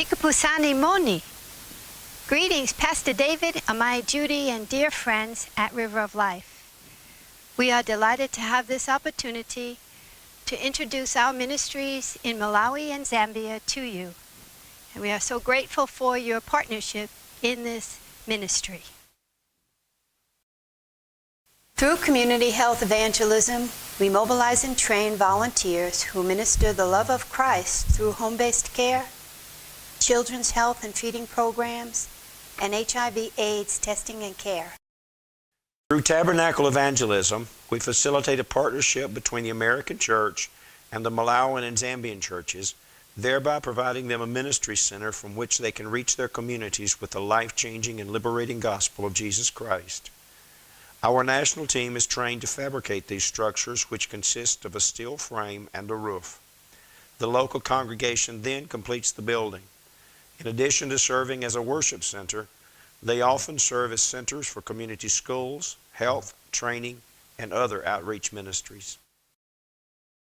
Tikapusani Moni. Greetings, Pastor David, Amai Judy, and dear friends at River of Life. We are delighted to have this opportunity to introduce our ministries in Malawi and Zambia to you. And we are so grateful for your partnership in this ministry. Through community health evangelism, we mobilize and train volunteers who minister the love of Christ through home-based care, children's health and feeding programs, and HIV/AIDS testing and care. Through Tabernacle Evangelism, we facilitate a partnership between the American Church and the Malawian and Zambian churches, thereby providing them a ministry center from which they can reach their communities with the life-changing and liberating gospel of Jesus Christ. Our national team is trained to fabricate these structures, which consist of a steel frame and a roof. The local congregation then completes the building. In addition to serving as a worship center, they often serve as centers for community schools, health, training, and other outreach ministries.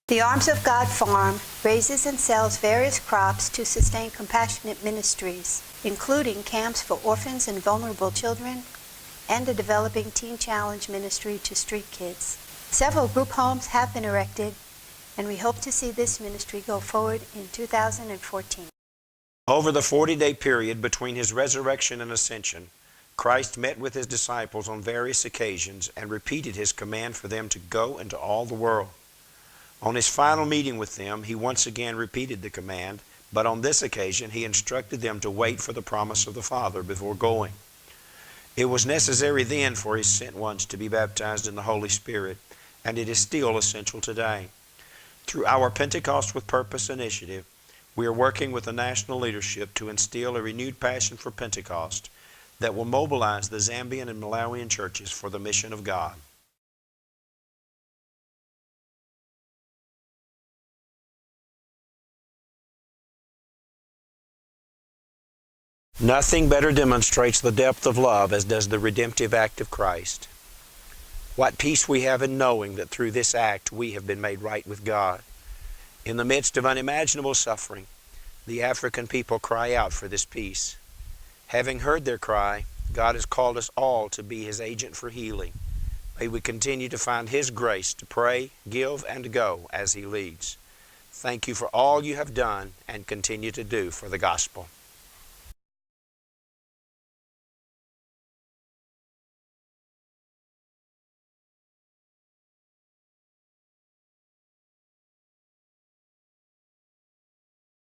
The Arms of God Farm raises and sells various crops to sustain compassionate ministries, including camps for orphans and vulnerable children, and a developing Teen Challenge ministry to street kids. Several group homes have been erected, and we hope to see this ministry go forward in 2014. Over the 40-day period between his resurrection and ascension, Christ met with his disciples on various occasions and repeated his command for them to go into all the world. On his final meeting with them, he once again repeated the command, but on this occasion he instructed them to wait for the promise of the Father before going. It was necessary then for his sent ones to be baptized in the Holy Spirit, and it is still essential today. Through our Pentecost with Purpose initiative, we are working with the national leadership to instill a renewed passion for Pentecost that will mobilize the Zambian and Malawian churches for the mission of God. Nothing better demonstrates the depth of love as does the redemptive act of Christ. What peace we have in knowing that through this act we have been made right with God. In the midst of unimaginable suffering, the African people cry out for this peace. Having heard their cry, God has called us all to be His agent for healing. May we continue to find His grace to pray, give, and go as He leads. Thank you for all you have done and continue to do for the gospel.